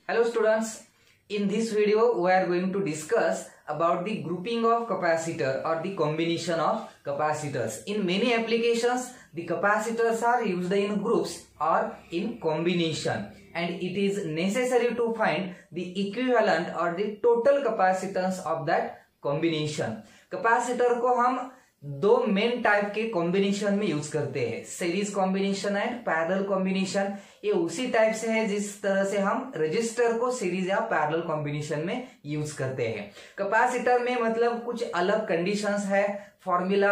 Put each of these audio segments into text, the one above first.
Hello students, in this video we are going to discuss about the grouping of capacitor or the combination of capacitors. In many applications, the capacitors are used in groups or in combination, and it is necessary to find the equivalent or the total capacitance of that combination. Capacitor को हम दो main type के combination में use करते हैं, series combination and parallel combination. ये उसी type से है जिस तरह से हम रजिस्टर को सीरीज या पैरेलल कॉम्बिनेशन में यूज करते हैं। कैपेसिटर में मतलब कुछ अलग कंडीशंस है, फॉर्मूला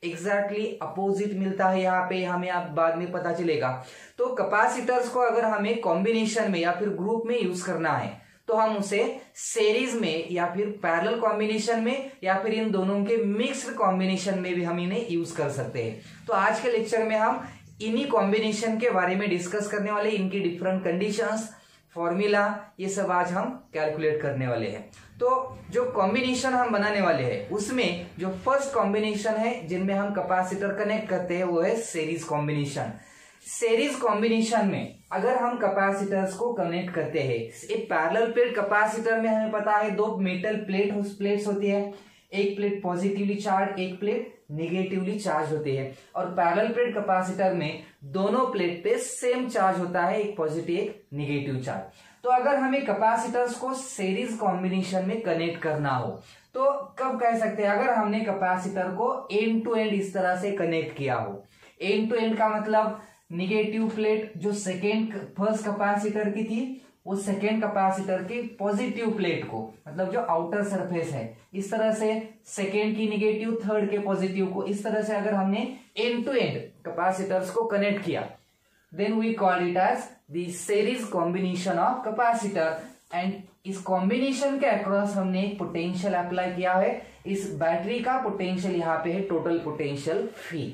एग्जैक्टली अपोजिट मिलता है यहाँ पे, हमें आप बाद में पता चलेगा। तो कैपेसिटर्स को अगर हमें कॉम्बिनेशन में या फिर ग्रुप में यूज करना है तो हम उसे सीरीज में या फिर पैरेलल कॉम्बिनेशन में या फिर इन दोनों के मिक्स्ड कॉम्बिनेशन में भी हम इन्हें यूज कर सकते हैं। तो आज के लेक्चर में हम इन्हीं कॉम्बिनेशन के बारे में डिस्कस करने वाले, इनकी डिफरेंट कंडीशंस, फॉर्मूला, ये सब आज हम कैलकुलेट करने वाले हैं। तो जो कॉम्बिनेशन हम बनाने वाले हैं उसमें जो फर्स्ट कॉम्बिनेशन है जिनमें हम कैपेसिटर कनेक्ट करते हैं वो है सीरीज कॉम्बिनेशन। सीरीज कॉम्बिनेशन में अगर हम कैपेसिटर्स को कनेक्ट करते हैं, एक पैरेलल प्लेट कैपेसिटर में हमें पता है दो मेटल प्लेट्स होती है, एक प्लेट पॉजिटिवली चार्ज, एक प्लेट निगेटिवली चार्ज होती है। और पैरेलल प्लेट कैपेसिटर में दोनों प्लेट पे सेम चार्ज होता है, एक पॉजिटिव एक निगेटिव चार्ज। तो अगर हमें कैपेसिटर्स को सीरीज कॉम्बिनेशन में कनेक्ट करना हो तो कब कह सकते हैं, अगर हमने कैपेसिटर को एंड टू एंड इस तरह से कनेक्ट किया हो। एंड टू एंड का मतलब निगेटिव प्लेट जो फर्स्ट कैपेसिटर की थी वो सेकेंड कैपेसिटर की पॉजिटिव प्लेट को, मतलब जो आउटर सरफेस है, इस तरह से सेकेंड की निगेटिव, थर्ड के पॉजिटिव को, इस तरह से अगर हमने एंड टू एंड कैपेसिटर्स को कनेक्ट किया then we call it as the series combination of capacitor. And इस कॉम्बिनेशन के अक्रॉस हमने एक पोटेंशियल अप्लाई किया है। इस बैटरी का पोटेंशियल यहाँ पे है टोटल पोटेंशियल फी।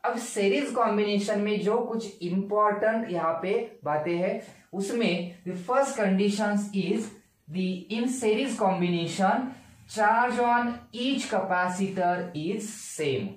अब सीरीज कॉम्बिनेशन में जो कुछ इंपॉर्टेंट यहाँ पे बातें हैं उसमें the first conditions is the in series combination charge on each capacitor is same.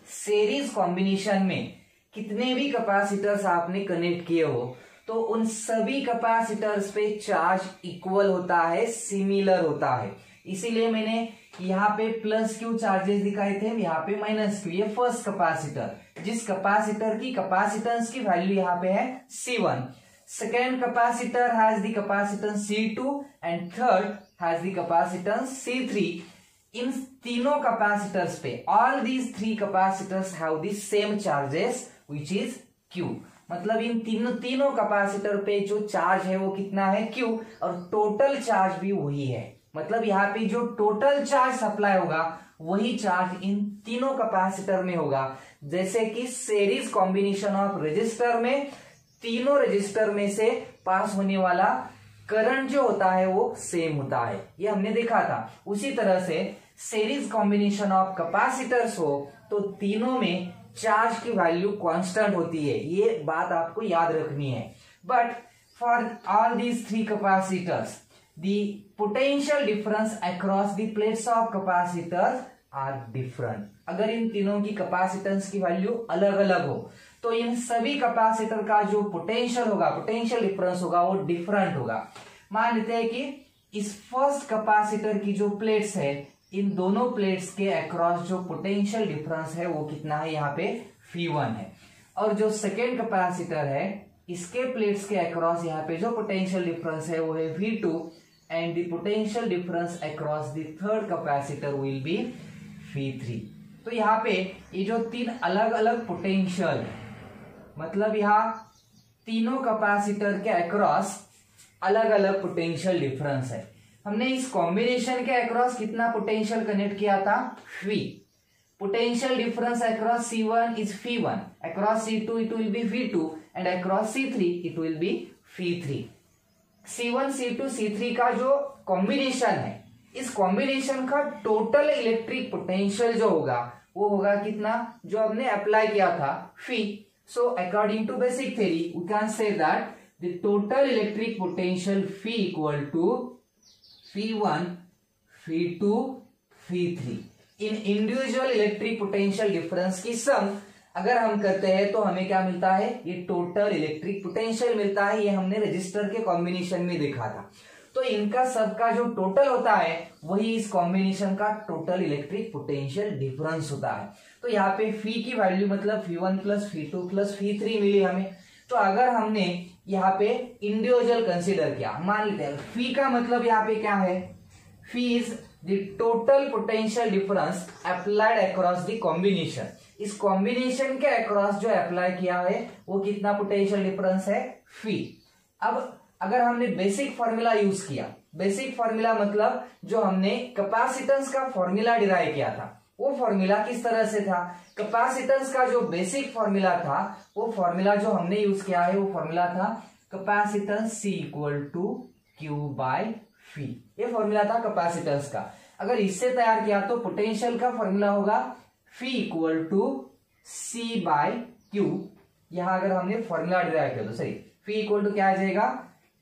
Series combination में कितने भी कैपेसिटर्स आपने कनेक्ट किए हो तो उन सभी कैपेसिटर्स पे चार्ज इक्वल होता है, सिमिलर होता है। इसीलिए मैंने यहाँ पे प्लस क्यू चार्जेस दिखाए थे, यहाँ पे माइनस क्यू। ये फर्स्ट कैपेसिटर, जिस कैपेसिटर की कैपेसिटेंस की वैल्यू यहाँ पे है C1, second capacitor has the capacitance C2 and third has the capacitance C3। इन तीनों कैपेसिटर्स पे all these three capacitors have the same charges which is Q। मतलब इन तीनों कैपेसिटर पे जो चार्ज है वो कितना है Q, और टोटल चार्ज भी वही है। मतलब यहाँ पे जो टोटल चार्ज सप्लाई होगा वही चार्ज इन तीनों कैपेसिटर में होगा। जैसे कि सीरीज कॉम्बिनेशन ऑफ रजिस्टर में तीनों रजिस्टर में से पास होने वाला करंट जो होता है वो सेम होता है, ये हमने देखा था। उसी तरह से सीरीज कॉम्बिनेशन ऑफ कैपेसिटर्स हो तो तीनों में चार्ज की वैल्यू कांस्टेंट होती है, ये बात आपको याद रखनी है। But for all these three capacitors the potential difference across the plates of capacitors are different। अगर इन तीनों की कैपेसिटेंस की वैल्यू अलग अलग हो तो इन सभी कैपेसिटर का जो पोटेंशियल होगा, पोटेंशियल डिफरेंस होगा, वो डिफरेंट होगा। मान लेते हैं कि इस फर्स्ट कैपेसिटर की जो प्लेट्स है, इन दोनों प्लेट्स के अक्रॉस जो पोटेंशियल डिफरेंस है वो कितना है, यहाँ पे V1 है। और जो सेकेंड कैपेसिटर है इसके प्लेट्स के अक्रॉस यहाँ पे जो पोटेंशियल डिफरेंस है वो है V2 and the potential difference across the third capacitor will be V3। तो यहाँ पे ये जो तीन अलग अलग पोटेंशियल, मतलब यहाँ तीनों कैपेसिटर के अक्रॉस अलग अलग पोटेंशियल डिफरेंस है। हमने इस कॉम्बिनेशन के अक्रॉस कितना पोटेंशियल कनेक्ट किया था, V। Potential difference across C1 is V1, across C2 it will be V2 and across C3 it will be V3। C1, C2, C3 का जो कॉम्बिनेशन है, इस कॉम्बिनेशन का टोटल इलेक्ट्रिक पोटेंशियल जो होगा वो होगा कितना, जो हमने अप्लाई किया था phi. So according to basic theory we can say that the total electric potential phi equal to V1, V2, V3 in individual electric potential difference की सम अगर हम करते हैं तो हमें क्या मिलता है, ये टोटल इलेक्ट्रिक पोटेंशियल मिलता है। ये हमने रजिस्टर के कॉम्बिनेशन में देखा था। तो इनका सबका जो टोटल होता है वही इस कॉम्बिनेशन का टोटल इलेक्ट्रिक पोटेंशियल डिफरेंस होता है। तो यहाँ पे फी की वैल्यू मतलब φ1 प्लस φ2 प्लस φ3 मिली हमें। तो अगर हमने यहाँ पे इंडिविजुअल कंसीडर किया, मान लेते हैं फी का मतलब यहाँ पे क्या है, फी is the total potential difference applied across the combination. इस कॉम्बिनेशन के अक्रॉस जो अप्लाई किया है वो कितना पोटेंशियल डिफरेंस है, फी। अब अगर हमने बेसिक फॉर्मूला यूज किया, बेसिक फॉर्मूला मतलब जो हमने कैपेसिटेंस का फॉर्मूला डिराइव किया था, वो फॉर्मूला किस तरह से था, कैपेसिटेंस का जो बेसिक फॉर्मूला था वो फॉर्मूला जो हमने यूज किया है वो फॉर्मूला था capacitance C equal to Q by phi. ये फॉर्मूला था कैपेसिटेंस का। अगर इससे तैयार किया तो पोटेंशियल का फॉर्मूला होगा phi equal to C by Q। यहां अगर हमने फॉर्मूला डिराइव किया तो सही, फी इक्वल टू क्या आ जाएगा,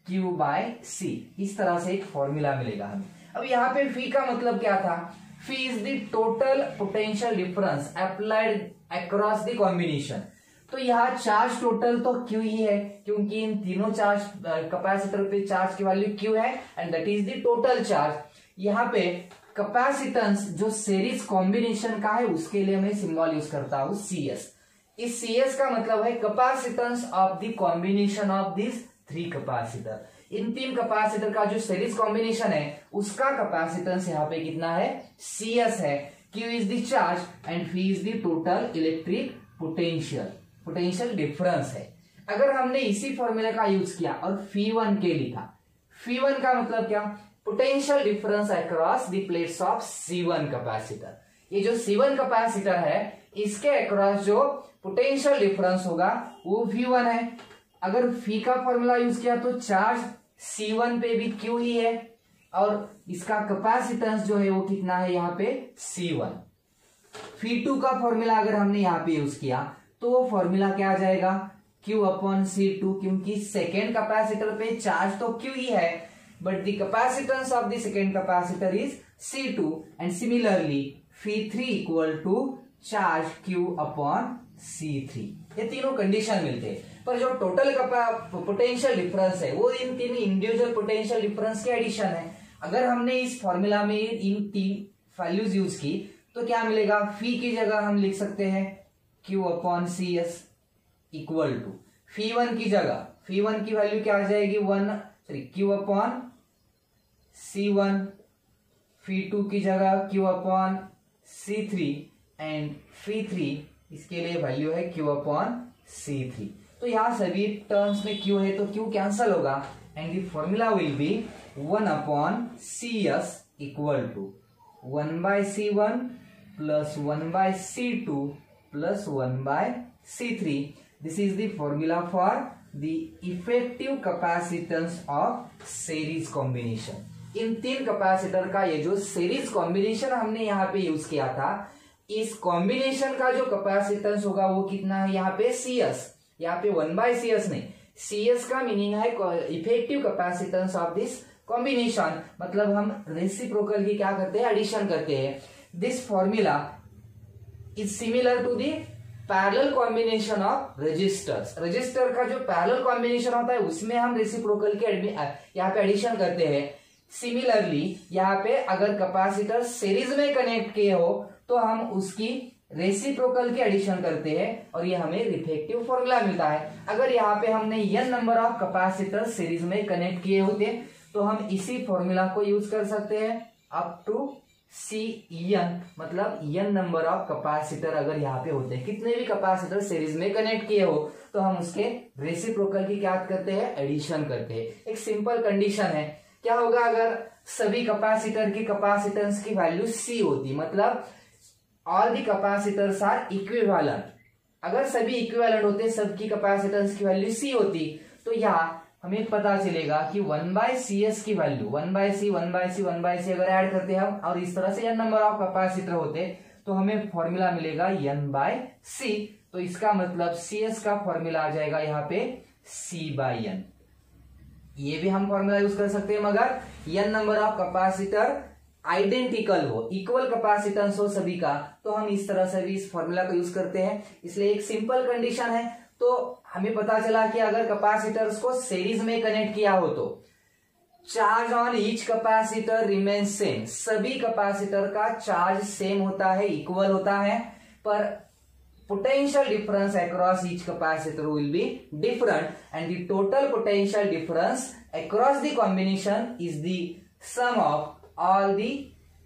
Q बाय C। इस तरह से एक फॉर्मूला मिलेगा हमें। अब यहाँ पे फी का मतलब क्या था, फी is the total potential difference applied across the combination. तो यहाँ चार्ज टोटल तो Q ही है, क्योंकि इन तीनों चार्ज कैपेसिटर पे चार्ज की वैल्यू Q है and that is the total charge. यहाँ पे कैपेसिटेंस जो सीरीज कॉम्बिनेशन का है उसके लिए मैं सिंबल यूज करता हूं CS। इस CS का मतलब है capacitance of the combination of this 3 capacitor. In 3 capacitor का जो सीरीज कॉम्बिनेशन है उसका कैपेसिटेंस यहाँ पे कितना है, CS है। Q is the charge and fee is the total electric potential difference है। अगर हमने इसी फॉर्मूला का यूज किया और φ1 के लिखा, φ1 का मतलब क्या, potential difference across the plates of C1 capacitor. ये जो C1 कैपेसिटर है इसके अक्रॉस जो पोटेंशियल डिफरेंस होगा वो V1 है। अगर फी का फॉर्मूला यूज किया तो चार्ज C1 पे भी Q ही है और इसका कैपेसिटेंस जो है वो कितना है यहाँ पे C1। φ2 का फॉर्मूला अगर हमने यहाँ पे यूज किया तो वो फॉर्मूला क्या आ जाएगा, Q अपॉन C2, क्योंकि सेकेंड कैपेसिटर पे चार्ज तो Q ही है but the capacitance of the second capacitor is C2 and similarly φ3 equal to charge Q upon C3। ये तीनों कंडीशन मिलते हैं, पर जो टोटल पोटेंशियल डिफरेंस है वो इन तीन इंडिविजुअल पोटेंशियल डिफरेंस के एडिशन है। अगर हमने इस फॉर्मूला में इन 3 वैल्यूज यूज की तो क्या मिलेगा, फी की जगह हम लिख सकते हैं Q upon CS equal to φ1 की जगह, φ1 की वैल्यू क्या आ जाएगी, Q अपॉन C1, φ2 की जगह Q अपॉन C3 एंड φ3 इसके लिए वैल्यू है Q अपॉन C3। तो यहाँ सभी टर्म्स में Q है तो Q कैंसल होगा and the formula will be 1 upon CS equal to 1 by C1 plus 1 by C2 plus 1 by C3। This is the formula for the effective capacitance of series combination. इन 3 capacitor का ये जो series combination हमने यहाँ पे use किया था, इस कॉम्बिनेशन का जो कैपेसिटेंस होगा वो कितना है यहाँ पे CS। यहाँ पे 1 बाय CS नहीं, CS का मीनिंग है effective capacitance of this combination, मतलब हम रेसिप्रोकल की क्या करते हैं, एडिशन करते हैं। This formula is similar to the parallel combination of resistors. Resistor का जो पैरेलल कॉम्बिनेशन होता है उसमें हम रेसिप्रोकल के यहाँ पे एडिशन करते हैं। सिमिलरली यहाँ पे अगर कैपेसिटर सीरीज में कनेक्ट किए हो तो हम उसकी रेसिप्रोकल की एडिशन करते हैं और ये हमें इफेक्टिव फॉर्मूला मिलता है। अगर यहाँ पे हमने n number of capacitor series में कनेक्ट किए होते तो हम इसी फॉर्मूला को यूज कर सकते हैं अप टू Cn, मतलब n नंबर ऑफ कैपेसिटर अगर यहाँ पे होते हैं, कितने भी कैपेसिटर सीरीज में कनेक्ट किए हो तो हम उसके रेसिप्रोकल की क्या करते हैं, एडिशन करते हैं। एक सिंपल कंडीशन है, क्या होगा अगर सभी कैपेसिटर की कैपेसिटेंस की वैल्यू C होती, मतलब all the capacitors are equivalent. अगर सभी इक्विवेलेंट होते, सबकी कैपेसिटेंस की वैल्यू C होती, तो यहाँ हमें पता चलेगा कि 1 बाय CS की value 1 by C 1 by C 1 by C अगर ऐड करते हैं हम और इस तरह से n नंबर ऑफ कैपेसिटर होते तो हमें फॉर्मूला मिलेगा n बाय C। तो इसका मतलब CS का फॉर्मूला आ जाएगा यहाँ पे C बाय n। ये भी हम फॉर्मूला यूज कर सकते हैं, मगर n number of capacitor identical हो, इक्वल कैपेसिटेंस हो सभी का, तो हम इस तरह से भी इस फॉर्मूला का यूज करते हैं। इसलिए एक सिंपल कंडीशन है, तो हमें पता चला कि अगर कैपेसिटर्स को सीरीज में कनेक्ट किया हो तो charge on each capacitor remain same, सभी कैपेसिटर का चार्ज सेम होता है, इक्वल होता है, पर potential difference across each capacitor will be different and the total potential difference across the combination is the sum of all the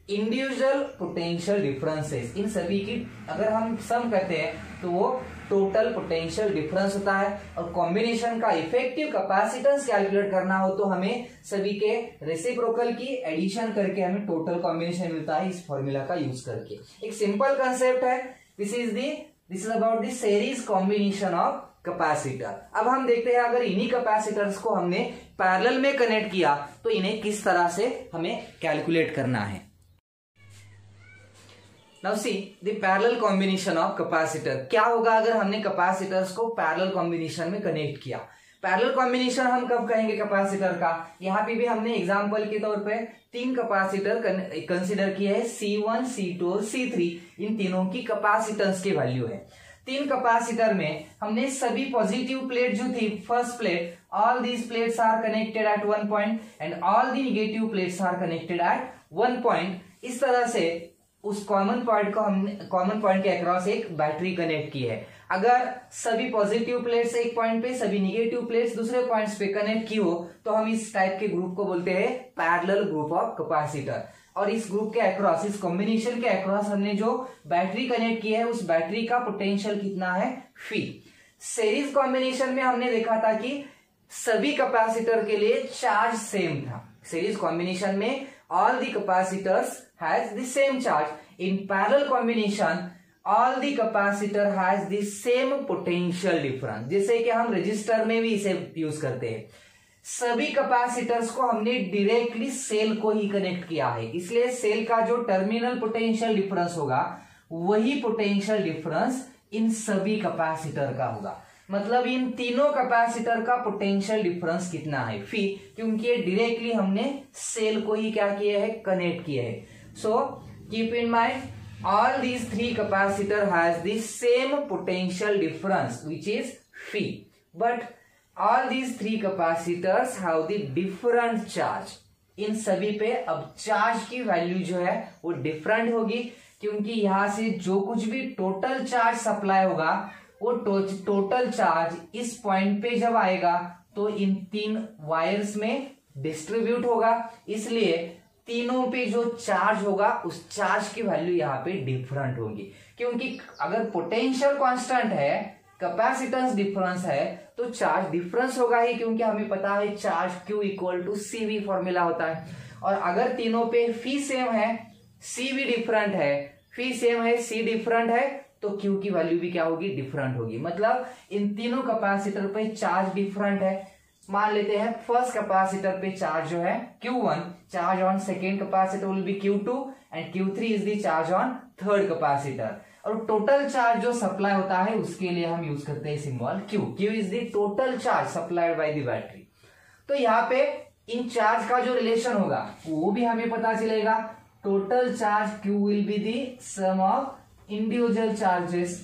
individual potential differences। इन सभी की अगर हम सम करते हैं तो वो टोटल पोटेंशियल डिफरेंस होता है। और कॉम्बिनेशन का इफेक्टिव कैपेसिटेंस कैलकुलेट करना हो तो हमें सभी के रेसिप्रोकल की एडिशन करके हमें टोटल कॉम्बिनेशन मिलता है इस फॉर्मूला का यूज करके। एक सिंपल कंसेप्ट है। This is about the series combination of capacitor. अब हम देखते हैं अगर इन्हीं कैपेसिटर्स को हमने पैरेलल में कनेक्ट किया तो इन्हें किस तरह से हमें कैलकुलेट करना है। Now see the parallel combination of capacitor. क्या होगा अगर हमने कैपेसिटर्स को पैरेलल कॉम्बिनेशन में कनेक्ट किया। पैरेलल कॉम्बिनेशन हम कब कहेंगे कैपेसिटर का, यहाँ पे भी हमने एग्जांपल के तौर पे 3 कैपेसिटर कंसीडर किए हैं, C1, C2 और C3। इन तीनों की कैपेसिटेंस की वैल्यू है। 3 कैपेसिटर में हमने सभी पॉजिटिव प्लेट जो थी, first plate, all these plates are connected at 1 point and all the negative plates are connected at 1 point. इस तरह से उस कॉमन पॉइंट को हमने कॉमन पॉइंट के अक्रॉस एक बैटरी कनेक्ट की है। अगर सभी पॉजिटिव प्लेट्स एक पॉइंट पे, सभी नेगेटिव प्लेट्स दूसरे पॉइंट्स पे कनेक्ट की हो तो हम इस टाइप के ग्रुप को बोलते हैं पैरेलल ग्रुप ऑफ कैपेसिटर। और इस ग्रुप के अक्रॉस, इस कॉम्बिनेशन के अक्रॉस हमने जो बैटरी कनेक्ट की है उस बैटरी का पोटेंशियल कितना है, फी। सीरीज कॉम्बिनेशन में हमने देखा था कि सभी कैपेसिटर के लिए चार्ज सेम था। सीरीज कॉम्बिनेशन में all the capacitors has the same charge. In parallel combination all the capacitor has the same potential difference। जैसे कि हम रजिस्टर में भी इसे यूज करते हैं। सभी कैपेसिटर्स को हमने डायरेक्टली सेल को ही कनेक्ट किया है, इसलिए सेल का जो टर्मिनल पोटेंशियल डिफरेंस होगा वही पोटेंशियल डिफरेंस इन सभी कैपेसिटर का होगा। मतलब इन तीनों कैपेसिटर का पोटेंशियल डिफरेंस कितना है, फी, क्योंकि ये डायरेक्टली हमने सेल को ही क्या किया है, कनेक्ट किया है। So keep in mind all these 3 capacitor has the same potential difference which is phi, but all these 3 capacitors have the different charge. इन सभी पे अब चार्ज की वैल्यू जो है वो डिफरेंट होगी, क्योंकि यहां से जो कुछ भी टोटल चार्ज सप्लाई होगा वो टोटल चार्ज इस पॉइंट पे जब आएगा तो इन 3 वायर्स में डिस्ट्रीब्यूट होगा, इसलिए तीनों पे जो चार्ज होगा उस चार्ज की वैल्यू यहाँ पे डिफरेंट होगी। क्योंकि अगर पोटेंशियल कांस्टेंट है, कैपेसिटेंस डिफरेंस है, तो चार्ज डिफरेंस होगा ही, क्योंकि हमें पता है charge Q equal to CV formula होता है। और अगर तीनों पे फी सेम है, C भी डिफरेंट है, फी सेम है, C डिफरेंट है, तो Q की वैल्यू भी क्या होगी, डिफरेंट होगी। मतलब इन तीनों कैपेसिटर पे चार्ज डिफरेंट है। मान लेते हैं फर्स्ट कैपेसिटर पे चार्ज जो है Q1, charge on second capacitor will B Q2 and Q3 is the charge on third capacitor. और टोटल चार्ज जो सप्लाई होता है उसके लिए हम यूज करते हैं symbol Q। Q is the total charge supplied by the battery. तो यहाँ पे इन चार्ज का जो रिलेशन होगा वो भी हमें पता चलेगा। Total charge Q will be the sum of individual charges.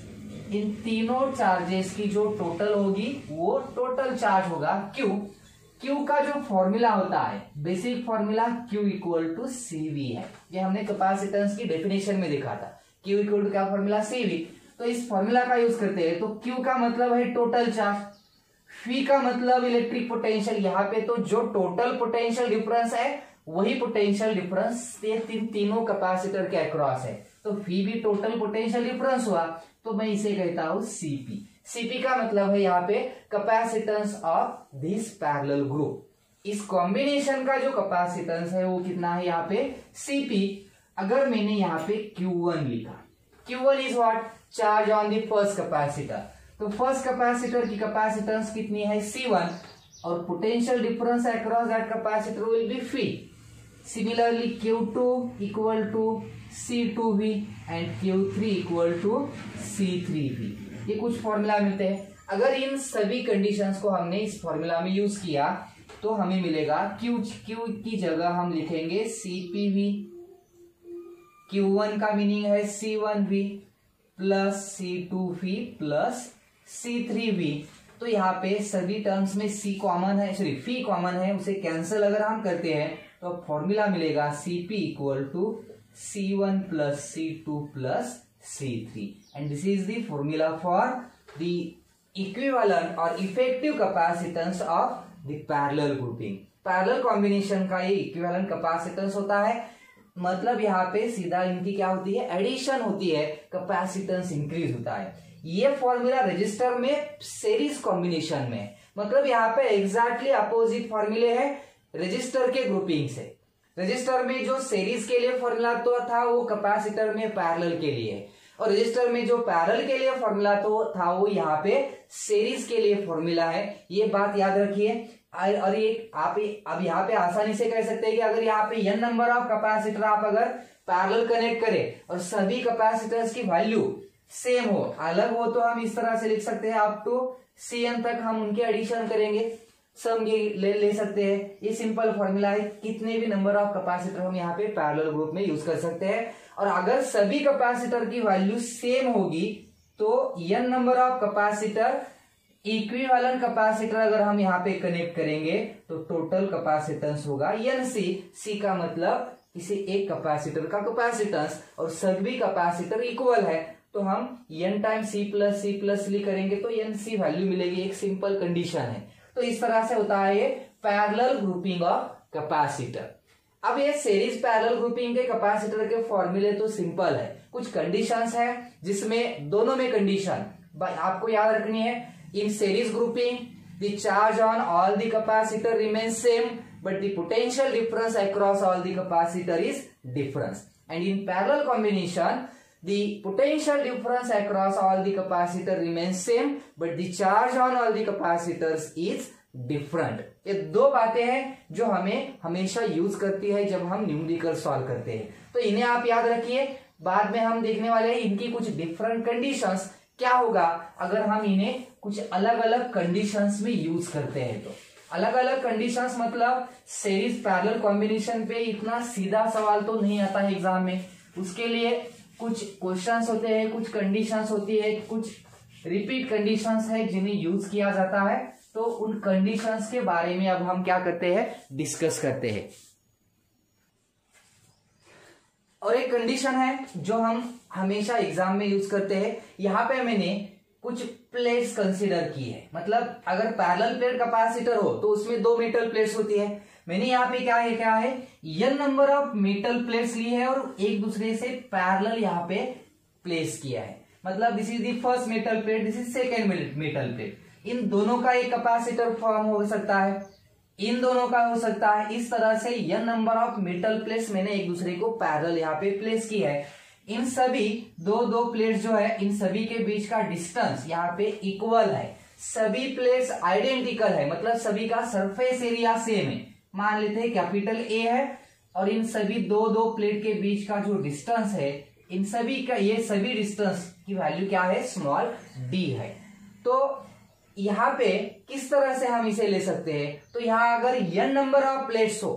इन तीनों चार्जेस की जो टोटल होगी वो टोटल चार्ज होगा Q का जो फॉर्मूला होता है, basic formula Q equal to CV है। ये हमने कैपेसिटेंस की डेफिनेशन में देखा था, Q इक्वल टू क्या फॉर्मूला, CV। तो इस फॉर्मूला का यूज करते हैं। तो Q का मतलब है टोटल चार्ज, फी का मतलब इलेक्ट्रिक पोटेंशियल। यहाँ पे तो जो टोटल पोटेंशियल डिफरेंस है वही पोटेंशियल डिफरेंस तीनों कैपेसिटर के अक्रॉस है, तो फी भी टोटल पोटेंशियल डिफरेंस हुआ, तो मैं इसे कहता हूं CP। CP का मतलब है यहाँ पे capacitance of this parallel group. इस कॉम्बिनेशन का जो कैपेसिटेंस है वो कितना है यहाँ पे, CP। अगर मैंने यहाँ पे Q1 लिखा, Q1 is what, charge on the first capacitor. तो फर्स्ट कैपेसिटर की कैपेसिटेंस कितनी है, C1, और potential difference across that capacitor will be phi. Similarly Q2 equal to C2V and Q3 equal to C3V। ये कुछ formula मिलते हैं। अगर इन सभी कंडीशंस को हमने इस फॉर्मूला में यूज किया तो हमें मिलेगा Q की जगह हम लिखेंगे CPV Q1 का मीनिंग है C1V plus C2V plus C3V। तो यहाँ पे सभी टर्म्स में C कॉमन है, सॉरी फी कॉमन है, उसे कैंसिल अगर हम करते हैं तो फॉर्मूला मिलेगा Cp equal to C1 plus C2 plus C3 and this is the formula for the equivalent और effective capacitance of the parallel grouping. Parallel combination का ये इक्विवेलेंट कैपेसिटेंस होता है, मतलब यहाँ पे सीधा इनकी क्या होती है, एडिशन होती है, कैपेसिटेंस इंक्रीज होता है। ये फॉर्मूला रजिस्टर में सीरीज कॉम्बिनेशन में, मतलब यहाँ पे एग्जैक्टली अपोजिट फॉर्मूले है रजिस्टर के ग्रुपिंग से। रजिस्टर में जो सीरीज के लिए फॉर्मूला तो था वो कैपेसिटर में पैरेलल के लिए, और रजिस्टर में जो पैरेलल के लिए फॉर्मूला तो था वो यहाँ पे सीरीज के लिए फॉर्मूला है। ये बात याद रखिए। और ये आप अब यहाँ पे आसानी से कह सकते हैं कि अगर यहाँ पे n नंबर ऑफ कैपेसिटर आप अगर पैरेलल कनेक्ट करें और सभी कैपेसिटर्स की वैल्यू सेम हो, अलग हो, तो हम इस तरह से लिख सकते हैं अप टू Cn तक हम उनके एडिशन करेंगे, सम ये ले सकते हैं। ये सिंपल फॉर्मूला है, कितने भी नंबर ऑफ कैपेसिटर हम यहाँ पे पैरेलल ग्रुप में यूज कर सकते हैं। और अगर सभी कैपेसिटर की वैल्यू सेम होगी तो n number of capacitor equivalent capacitor अगर हम यहाँ पे कनेक्ट करेंगे तो टोटल कैपेसिटेंस होगा NC। C का मतलब किसी एक कैपेसिटर का कैपेसिटेंस, और सभी कैपेसिटर इक्वल है तो हम n टाइम C प्लस ली करेंगे तो NC वैल्यू मिलेगी। एक सिंपल कंडीशन है। तो इस तरह से होता है ये पैरेलल ग्रुपिंग ऑफ कैपेसिटर। अब ये सीरीज पैरेलल ग्रुपिंग के कैपेसिटर के फॉर्मूले तो सिंपल है, कुछ कंडीशंस है जिसमें दोनों में कंडीशन आपको याद रखनी है। In series grouping the charge on all the capacitor remains same but the potential difference across all the capacitor is difference, and in parallel combination the potential difference across all the capacitor remains same but the charge on all the capacitors is different। ये दो बातें हैं जो हमें हमेशा use करती है जब हम न्यूमेरिकल सॉल्व करते हैं, तो इन्हें आप याद रखिए। बाद में हम देखने वाले हैं इनकी कुछ डिफरेंट कंडीशंस क्या होगा अगर हम इन्हें कुछ अलग अलग कंडीशंस में यूज करते हैं। तो अलग अलग कंडीशंस मतलब सीरीज पैरेलल कॉम्बिनेशन पे इतना सीधा सवाल तो नहीं आता है एग्जाम में, उसके लिए कुछ क्वेश्चंस होते हैं, कुछ कंडीशंस होती है, कुछ रिपीट कंडीशंस है जिन्हें यूज किया जाता है। तो उन कंडीशंस के बारे में अब हम क्या करते हैं, डिस्कस करते हैं। और एक कंडीशन है जो हम हमेशा एग्जाम में यूज करते हैं। यहाँ पे मैंने कुछ प्लेट्स कंसीडर की है, मतलब अगर पैरेलल प्लेट कैपेसिटर हो तो उसमें दो मेटल प्लेट्स होती है। मैंने यहाँ पे क्या है n number of metal plates ली है और एक दूसरे से पैरेलल यहाँ पे प्लेस किया है, मतलब this is the first metal plate, this is second metal plate. इन दोनों का एक कैपेसिटर फॉर्म हो सकता है, इन दोनों का हो सकता है। इस तरह से n number of metal plates मैंने एक दूसरे को पैरेलल यहाँ पे प्लेस की है। इन सभी दो प्लेट्स जो है इन सभी के बीच का डिस्टेंस यहाँ पे इक्वल है, सभी प्लेट्स आइडेंटिकल है, मतलब सभी का सरफेस एरिया सेम है। मान लेते हैं कैपिटल A है और इन सभी दो प्लेट के बीच का जो डिस्टेंस है इन सभी का, ये सभी डिस्टेंस की वैल्यू क्या है, स्मॉल d है। तो यहाँ पे किस तरह से हम इसे ले सकते हैं, तो यहाँ अगर n नंबर ऑफ प्लेट्स हो,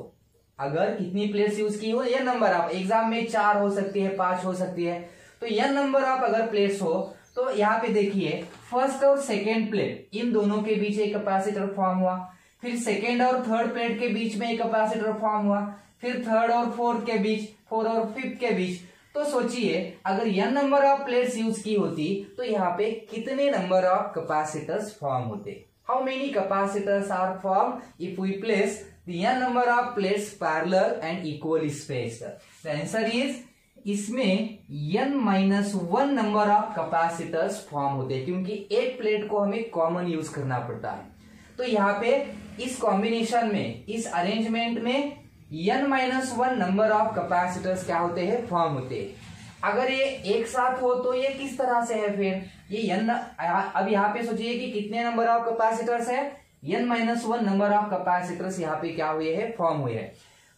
अगर कितनी प्लेट्स यूज की हो, n नंबर ऑफ, एग्जाम में 4 हो सकती है, 5 हो सकती है, तो n नंबर ऑफ अगर प्लेट्स हो तो यहाँ पे देखिए फर्स्ट और सेकेंड प्लेट इन दोनों के बीच एक कैपेसिटर फॉर्म हुआ, फिर सेकेंड और थर्ड प्लेट के बीच में एक कैपेसिटर फॉर्म हुआ, फिर थर्ड और फोर्थ के बीच, फोर्थ और फिफ्थ के बीच। तो सोचिए अगर n number of plates use की होती तो यहाँ पे कितने नंबर ऑफ कैपेसिटर्स फॉर्म होते, how many capacitors are form if we place the n number of plates parallel and equally spaced. The answer is इसमें n-1 number of capacitors form होते हैं, क्योंकि एक प्लेट को हमें कॉमन यूज करना पड़ता है। तो यहाँ पे इस कॉम्बिनेशन में, इस अरेंजमेंट में n-1 नंबर ऑफ कैपेसिटर्स क्या होते हैं, फॉर्म होते हैं। अगर ये एक साथ हो तो ये किस तरह से है, फिर ये n, अब यहाँ पे सोचिए कि कितने नंबर ऑफ कैपेसिटर्स है, n-1 नंबर ऑफ कैपेसिटर्स यहाँ पे क्या हुए हैं, फॉर्म हुए हैं।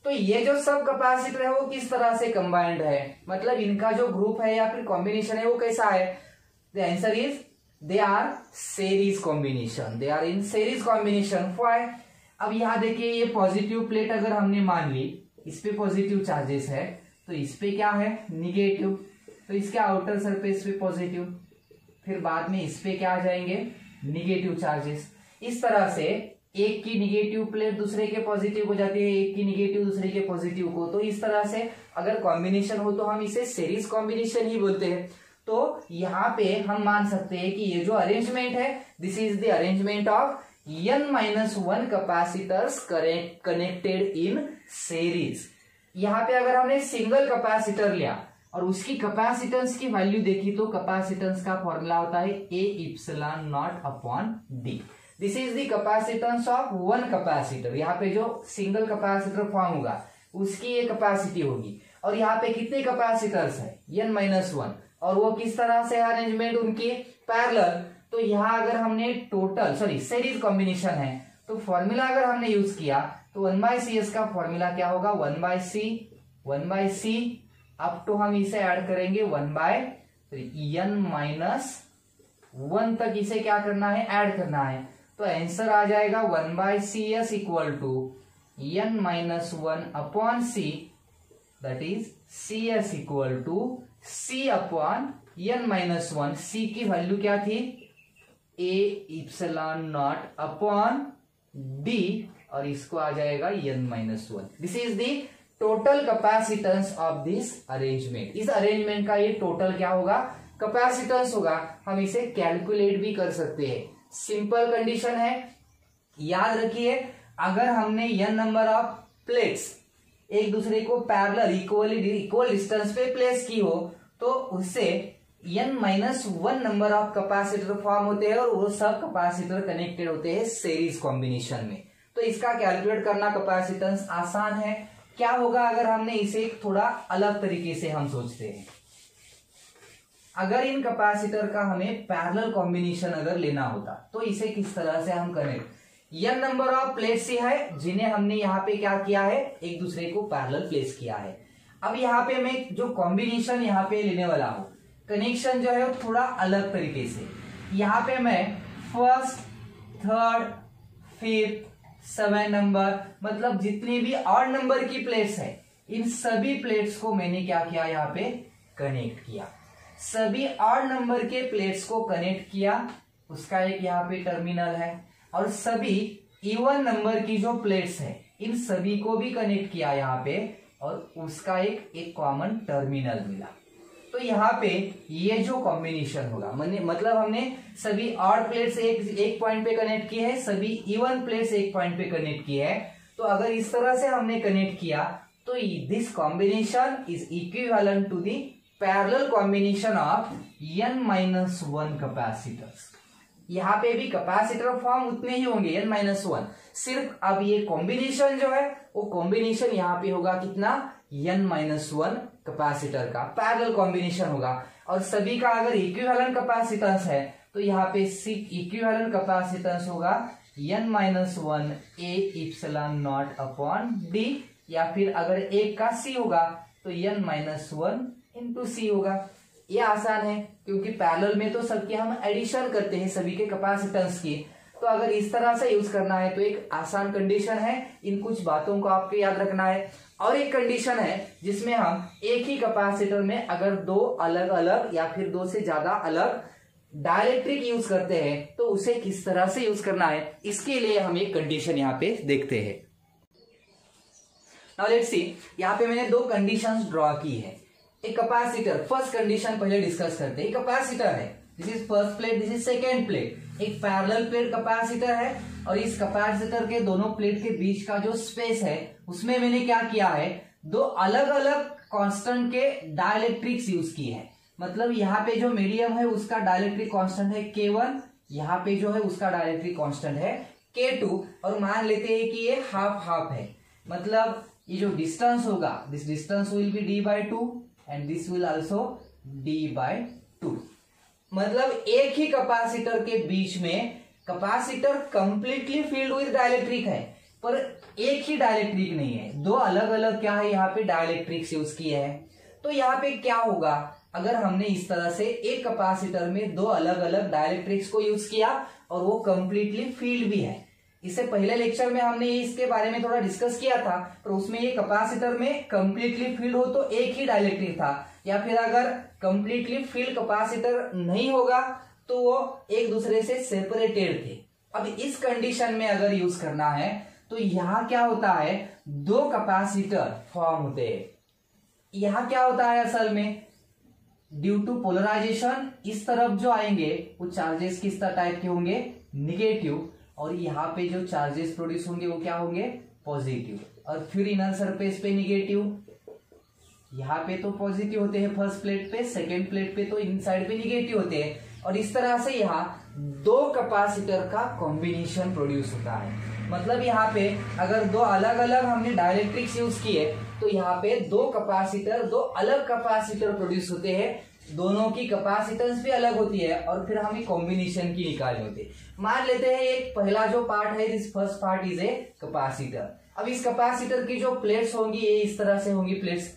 तो ये जो सब कैपेसिटर है वो किस तरह से कंबाइंड है, मतलब इनका जो ग्रुप है या फिर कॉम्बिनेशन है वो कैसा है। The answer is they are series combination, they are in series combination. Why, अब यहाँ देखिए ये पॉजिटिव प्लेट अगर हमने मान ली, इस पे पॉजिटिव चार्जेस है, तो इस पे क्या है निगेटिव, तो इसके आउटर सरफेस पे पॉजिटिव, फिर बाद में इस पे क्या आ जाएंगे निगेटिव चार्जेस। इस तरह से एक की निगेटिव प्लेट दूसरे के पॉजिटिव हो जाती है, एक की निगेटिव दूसरे के पॉजिटिव को। तो इस तरह से अगर कॉम्बिनेशन हो तो हम इसे सीरीज कॉम्बिनेशन ही बोलते हैं। तो यहाँ पे हम मान सकते हैं कि ये जो अरेंजमेंट है this is the arrangement of n-1 capacitors connected in series. यहाँ पे अगर हमने सिंगल कैपेसिटर लिया और उसकी कैपेसिटेंस की वैल्यू देखी तो कैपेसिटेंस का फॉर्मूला होता है A∈0/D। This is the capacitance of one capacitor. यहाँ पे जो सिंगल कैपेसिटर फॉर्म होगा उसकी ये कैपेसिटी होगी, और यहाँ पे कितने कैपेसिटर्स है n-1, और वो किस तरह से अरेंजमेंट उनकी पैरेलल। तो यहाँ अगर हमने सीरीज कॉम्बिनेशन है तो फॉर्मूला अगर हमने यूज किया तो 1/CS का फॉर्मूला क्या होगा 1/C अब तो हम इसे ऐड करेंगे 1/3 n-1 तक इसे क्या करना है ऐड करना है। तो आंसर आ जाएगा 1/CS equal to n-1/C, that is CS equal to C/n-1। C की वैल्यू क्या थी A∈0/D, और इसको आ जाएगा n-1। This is the total capacitance of this arrangement. इस अरेंजमेंट का ये टोटल क्या होगा कैपेसिटेंस होगा। हम इसे कैलकुलेट भी कर सकते हैं, सिंपल कंडीशन है। याद रखिए अगर हमने n नंबर ऑफ प्लेट्स एक दूसरे को पैरेलल इक्वल डिस्टेंस पे प्लेस की हो तो उससे n-1 number of capacitor form होते हैं, और वो सब कैपेसिटर कनेक्टेड होते हैं सीरीज कॉम्बिनेशन में। तो इसका कैलकुलेट करना कैपेसिटेंस आसान है। क्या होगा अगर हमने इसे थोड़ा अलग तरीके से हम सोचते हैं, अगर इन कैपेसिटर का हमें पैरेलल कॉम्बिनेशन अगर लेना होता तो इसे किस तरह से हम करें। n नंबर ऑफ प्लेट्स ही है जिन्हें हमने यहाँ पे क्या किया है एक दूसरे को पैरेलल प्लेस किया है। अब यहाँ पे मैं जो कॉम्बिनेशन यहाँ पे लेने वाला हूं कनेक्शन जो है वो थोड़ा अलग तरीके से। यहाँ पे मैं फर्स्ट, थर्ड, फिफ्थ, 7 नंबर मतलब जितनी भी ऑड नंबर की प्लेट्स है इन सभी प्लेट्स को मैंने क्या किया यहाँ पे कनेक्ट किया। सभी ऑड नंबर के प्लेट्स को कनेक्ट किया, उसका एक यहाँ पे टर्मिनल है, और सभी इवन नंबर की जो प्लेट्स है इन सभी को भी कनेक्ट किया यहाँ पे, और उसका एक कॉमन टर्मिनल मिला। तो यहाँ पे ये जो कॉम्बिनेशन होगा मतलब हमने सभी ऑड प्लेट्स एक पॉइंट पे कनेक्ट किए हैं, सभी इवन प्लेट्स एक पॉइंट पे कनेक्ट किए हैं। तो अगर इस तरह से हमने कनेक्ट किया तो this combination is equivalent to the parallel combination of n-1 capacitors. यहाँ पे भी कैपेसिटर फॉर्म उतने ही होंगे n-1, सिर्फ अब ये कॉम्बिनेशन जो है वो कॉम्बिनेशन यहाँ पे होगा कितना n-1 कैपेसिटर का पैरेलल कॉम्बिनेशन होगा, और सभी का अगर इक्विवेलेंट कैपेसिटेंस है तो यहाँ पे इक्विवेलेंट कैपेसिटेंस होगा n-1 A∈0/D, या फिर अगर एक का C होगा तो n-1 इंटू C होगा। ये आसान है क्योंकि पैरेलल में तो सबके हम एडिशन करते हैं सभी के कैपेसिटेंस की। तो अगर इस तरह से यूज करना है तो एक आसान कंडीशन है, इन कुछ बातों को आपको याद रखना है। और एक कंडीशन है जिसमें हम एक ही कैपेसिटर में अगर दो अलग अलग या फिर दो से ज्यादा अलग डाइलेक्ट्रिक यूज करते हैं तो उसे किस तरह से यूज करना है, इसके लिए हम एक कंडीशन यहाँ पे देखते हैं। नाउ लेट्स सी, यहाँ पे मैंने दो कंडीशंस ड्रॉ की है। एक कैपेसिटर, फर्स्ट कंडीशन पहले डिस्कस करते हैं। कैपेसिटर है, this is first plate, this is second plate, एक पैरेलल प्लेट कैपेसिटर है, और इस कैपेसिटर के दोनों प्लेट के बीच का जो स्पेस है उसमें मैंने क्या किया है दो अलग अलग कांस्टेंट के डाइलेक्ट्रिक्स यूज किए हैं। मतलब यहाँ पे जो मीडियम है उसका डाइलेक्ट्रिक कांस्टेंट है K1, यहाँ पे जो है उसका डाइलेक्ट्रिक कांस्टेंट है K2, और मान लेते हैं कि ये हाफ हाफ है। मतलब ये जो डिस्टेंस होगा this distance will be d/2 and this will also d/2। मतलब एक ही कैपेसिटर के बीच में capacitor completely filled with dielectric है, पर एक ही डाइलेक्ट्रिक नहीं है, दो अलग अलग क्या है यहाँ पे डाइलेक्ट्रिक्स यूज किए हैं। तो यहाँ पे क्या होगा अगर हमने इस तरह से एक कैपेसिटर में दो अलग अलग डाइलेक्ट्रिक्स को यूज किया और वो कंप्लीटली फील्ड भी है, इससे पहले लेक्चर में हमने इसके बारे में थोड़ा डिस्कस किया था, पर उसमें ये कैपेसिटर में कंप्लीटली फील्ड हो तो एक ही डाइलेक्ट्रिक था, या फिर अगर कंप्लीटली फील्ड कैपेसिटर नहीं होगा तो वो एक दूसरे से सेपरेटेड थे। अब इस कंडीशन में अगर यूज करना है तो यहाँ क्या होता है, दो कैपेसिटर फॉर्म होते हैं। यहाँ क्या होता है असल में, ड्यू टू पोलराइजेशन इस तरफ जो आएंगे वो चार्जेस किस टाइप के होंगे, निगेटिव, और यहाँ पे जो चार्जेस प्रोड्यूस होंगे वो क्या होंगे, पॉजिटिव। और फिर इनर सरफेस पे निगेटिव, यहाँ पे तो पॉजिटिव होते हैं फर्स्ट प्लेट पे, सेकेंड प्लेट पे तो इनसाइड पे निगेटिव होते हैं। और इस तरह से यहाँ दो कैपेसिटर का कॉम्बिनेशन प्रोड्यूस होता है। मतलब यहाँ पे अगर दो अलग अलग हमने डाइलेक्ट्रिक्स यूज किए तो यहाँ पे दो कैपेसिटर, दो अलग कैपेसिटर प्रोड्यूस होते हैं, दोनों की कैपेसिटेंस भी अलग होती है, और फिर हमें कॉम्बिनेशन की निकालनी होती है। मान लेते हैं एक पहला जो पार्ट है, this first part is a capacitor. अब इस कैपेसिटर की जो प्लेट्स होंगी ये इस तरह से होंगी प्लेट्स,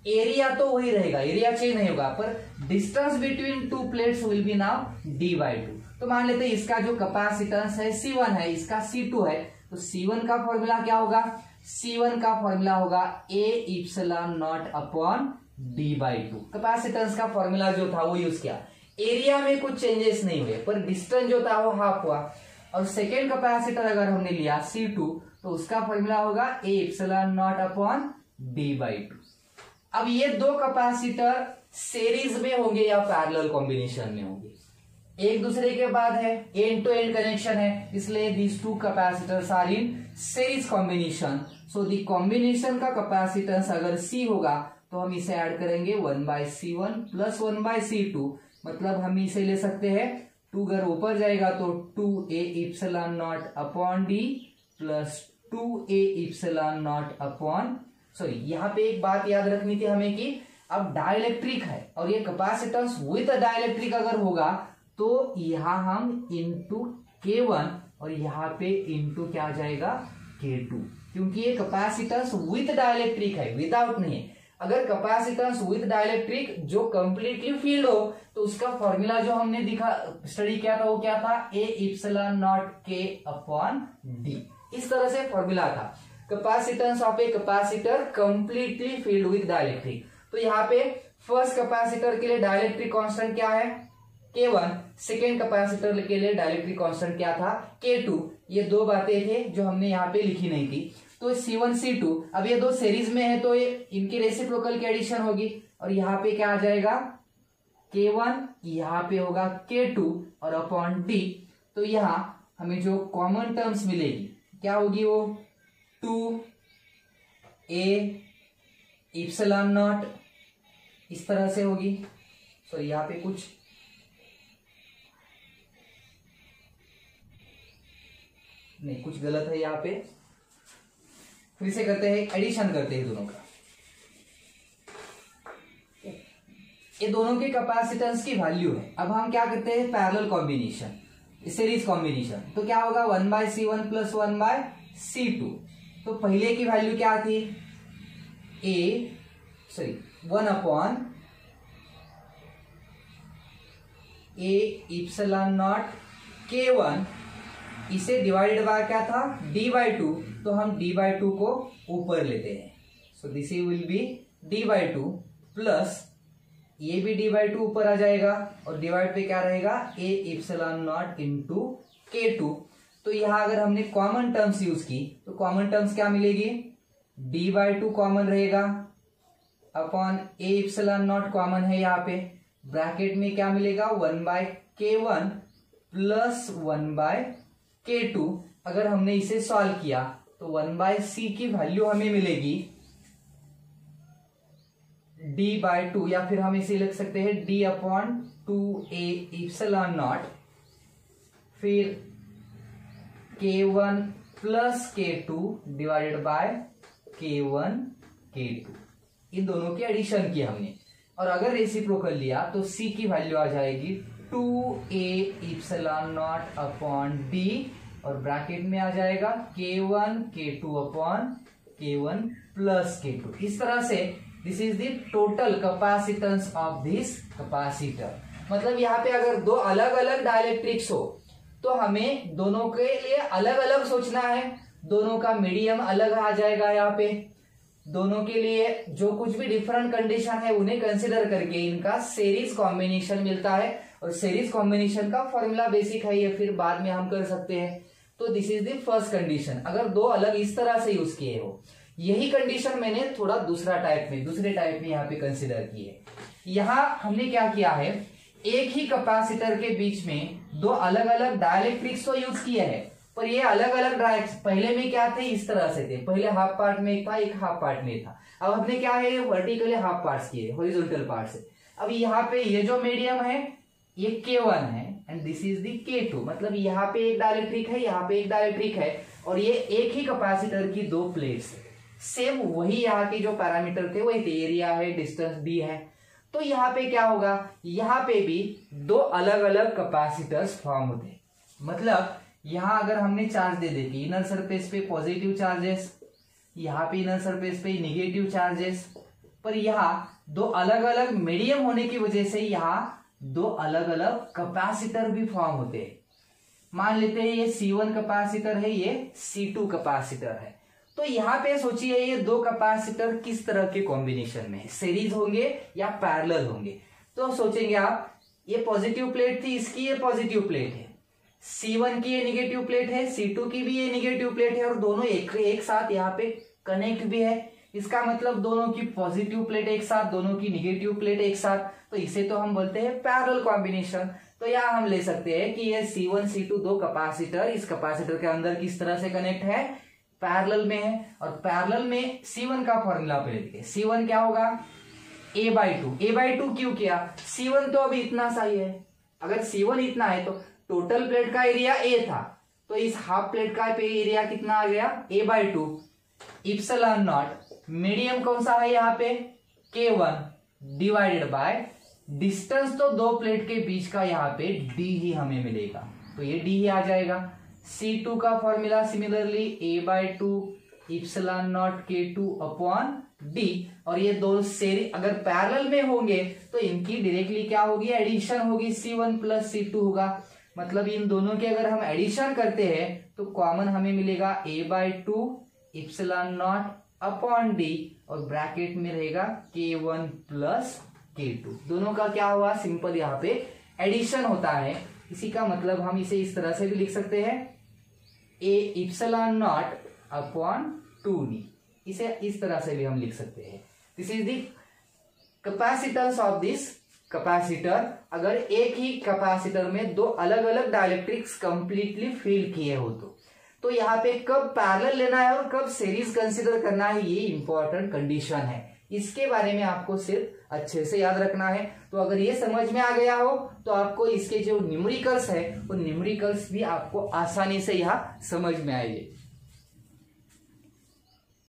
एरिया तो वही रहेगा, एरिया चेंज नहीं होगा, पर distance between two plates will be now d/2। तो मान लेते हैं इसका जो कैपेसिटेंस है C1 है, इसका C2 है, तो C1 का फॉर्मूला क्या होगा, C1 का फॉर्मूला होगा A epsilon not upon d/2। Capacitance का फॉर्मूला जो था वो यूज किया, एरिया में कुछ चेंजेस नहीं हुए, पर डिस्टेंस जो था वो हाफ हुआ। और सेकेंड कैपेसिटर अगर हमने लिया C2 तो उसका फॉर्मूला होगा A epsilon not upon d/2। अब ये दो कैपेसिटर सीरीज में होंगे या पैरेलल कॉम्बिनेशन में होंगे, एक दूसरे के बाद है, एंड टू एंड कनेक्शन है, इसलिए these two capacitors are in series combination. So the combination का कैपेसिटेंस अगर C होगा तो हम इसे ऐड करेंगे 1/C1 प्लस 1/C2, मतलब हम इसे ले सकते हैं 2 अगर ऊपर जाएगा तो 2A epsilon not upon d plus 2A epsilon not upon, sorry यहाँ पे एक बात याद रखनी थी हमें कि अब डाइलेक्ट्रिक है और ये कैपेसिटेंस विद डाइलेक्ट्रिक अगर होगा तो यहाँ हम इंटू K1 और यहाँ पे इंटू क्या आ जाएगा K2, क्योंकि ये कैपेसिटेंस विद डाइलेक्ट्रिक है, विदाउट नहीं है। अगर कैपेसिटेंस विद डाइलेक्ट्रिक जो कंप्लीटली फील्ड हो तो उसका फॉर्मूला जो हमने स्टडी किया था वो क्या था, A epsilon not K upon D, इस तरह से फॉर्मूला था। Capacitance of a capacitor completely field with dielectric. तो यहाँ पे फर्स्ट कैपेसिटर के लिए डाइलेक्ट्रिक कांस्टेंट क्या है, K1, सेकेंड कैपेसिटर के लिए डाइलेक्ट्रिक कांस्टेंट क्या था, K2। ये दो बातें थे जो हमने यहाँ पे लिखी नहीं थी। तो C1 C2, अब ये दो सीरीज में है तो ये इनकी रेसिप्रोकल की एडिशन होगी, और यहाँ पे क्या आ जाएगा K1, यहाँ पे होगा K2 और अपॉन D। तो यहाँ हमें जो कॉमन टर्म्स मिलेगी क्या होगी, वो 2A इप्सिलॉन नॉट इस तरह से होगी। सॉरी यहाँ पे कुछ नहीं, कुछ गलत है यहाँ पे, फिर से करते हैं, एडिशन करते हैं दोनों का। ये दोनों के कैपेसिटेंस की वैल्यू है। अब हम क्या करते हैं, पैरेलल कॉम्बिनेशन, सीरीज कॉम्बिनेशन। तो क्या होगा 1/C1 प्लस 1/C2। तो पहले की वैल्यू क्या थी, 1 upon A epsilon not K1, इसे डिवाइडेड बाय क्या था, d/2। तो हम d/2 को ऊपर लेते हैं, so this will be d/2 plus ये भी d/2 ऊपर आ जाएगा और डिवाइड पे क्या रहेगा, A epsilon not into K2। तो यहां अगर हमने कॉमन टर्म्स यूज की तो कॉमन टर्म्स क्या मिलेगी, d/2 कॉमन रहेगा upon A epsilon not common है, यहाँ पे ब्रैकेट में क्या मिलेगा 1/K1 प्लस 1/K2। अगर हमने इसे सॉल्व किया तो 1/C की वैल्यू हमें मिलेगी d/2, या फिर हम इसे लिख सकते हैं d upon 2A epsilon not, फिर K1 plus K2 divided by K1 K2। इन दोनों की एडिशन की हमने, और अगर रेसिप्रोकल लिया तो C की वैल्यू आ जाएगी 2A epsilon not upon D, और ब्रैकेट में आ जाएगा K1 K2 upon K1 plus K2। इस तरह से this is the total capacitance of this capacitor. मतलब यहाँ पे अगर दो अलग अलग डाइलेक्ट्रिक्स हो तो हमें दोनों के लिए अलग अलग सोचना है, दोनों का मीडियम अलग आ जाएगा। यहाँ पे दोनों के लिए जो कुछ भी डिफरेंट कंडीशन है उन्हें कंसिडर करके इनका सीरीज कॉम्बिनेशन मिलता है, और सीरीज कॉम्बिनेशन का फॉर्मूला बेसिक है, ये फिर बाद में हम कर सकते हैं। तो this is the first condition, अगर दो अलग इस तरह से यूज किए हो। यही कंडीशन मैंने थोड़ा दूसरे टाइप में यहाँ पे कंसिडर की है। यहाँ हमने क्या किया है, एक ही कैपेसिटर के बीच में दो अलग अलग डाइलेक्ट्रिक्स तो यूज किया है, पर ये अलग अलग डायरेक्ट पहले में क्या थे, इस तरह से थे। पहले हाफ पार्ट में एक था, एक हाफ पार्ट में था। अब हमने क्या है, वर्टिकली हाफ पार्ट्स किए, हॉरिजॉन्टल पार्ट से। अब यहाँ पे ये जो मीडियम है ये K1 है and this is the K2, मतलब यहाँ पे एक डाइलेक्ट्रिक है, यहाँ पे एक डाइलेक्ट्रिक है, और ये एक ही कैपेसिटर की दो प्लेट्स है। सेम वही यहाँ के जो पैरामीटर थे वही थे, एरिया है, डिस्टेंस डी है। तो यहाँ पे क्या होगा, यहाँ पे भी दो अलग अलग कैपेसिटर्स फॉर्म होते हैं। मतलब यहाँ अगर हमने चार्ज दे दे कि इनर सरफेस पे पॉजिटिव चार्जेस, यहाँ पे इनर सरफेस पे नेगेटिव चार्जेस, पर यहाँ दो अलग अलग मीडियम होने की वजह से यहाँ दो अलग अलग कैपेसिटर भी फॉर्म होते हैं। मान लेते हैं ये C1 कैपेसिटर है, ये C2 कैपेसिटर है। तो यहाँ पे सोचिए ये दो कैपेसिटर किस तरह के कॉम्बिनेशन में, सीरीज होंगे या पैरेलल होंगे। तो सोचेंगे आप, ये पॉजिटिव प्लेट थी, इसकी ये पॉजिटिव प्लेट है, C1 की ये निगेटिव प्लेट है, C2 की भी ये निगेटिव प्लेट है, और दोनों एक साथ यहाँ पे कनेक्ट भी है। इसका मतलब दोनों की पॉजिटिव प्लेट एक साथ, दोनों की निगेटिव प्लेट एक साथ, तो इसे तो हम बोलते हैं पैरेलल कॉम्बिनेशन। तो यहाँ हम ले सकते हैं कि ये C1 C2 दो कैपेसिटर इस कैपेसिटर के अंदर किस तरह से कनेक्ट है, पैरेलल में है। और पैरेलल में C1 का फॉर्मूला पे लिखिए, C1 क्या होगा, A/2। A/2 क्यों किया, C1 तो अभी इतना सा ही है। अगर C1 इतना है तो टोटल प्लेट का एरिया A था, तो इस हाफ प्लेट का एरिया कितना आ गया, A/2 इप्सिलॉन नॉट। मीडियम कौन सा है यहाँ पे, K1 डिवाइडेड बाय डिस्टेंस, तो दो प्लेट के बीच का यहाँ पे D ही हमें मिलेगा, तो ये D ही आ जाएगा। C2 का formula similarly A/2 epsilon not K2 upon D, और ये दो सेरी अगर पैरेलल में होंगे तो इनकी डायरेक्टली क्या होगी, एडिशन होगी, C1 प्लस C2 होगा। मतलब इन दोनों के अगर हम एडिशन करते हैं तो कॉमन हमें मिलेगा A/2 epsilon not upon D, और ब्रैकेट में रहेगा K1 प्लस K2। दोनों का क्या हुआ, सिंपल यहाँ पे एडिशन होता है। इसी का मतलब हम इसे इस तरह से भी लिख सकते हैं, A epsilon not upon 2D, इसे इस तरह से भी हम लिख सकते हैं। This is the capacitance of this capacitor. अगर एक ही कैपेसिटर में दो अलग अलग डाइलेक्ट्रिक्स कंप्लीटली फिल किए हो तो यहाँ पे कब पैरेलल लेना है और कब सीरीज कंसीडर करना है, ये इंपॉर्टेंट कंडीशन है। इसके बारे में आपको सिर्फ अच्छे से याद रखना है। तो अगर ये समझ में आ गया हो तो आपको इसके जो न्यूमेरिकल्स है वो न्यूमेरिकल्स भी आपको आसानी से यहाँ समझ में आएंगे।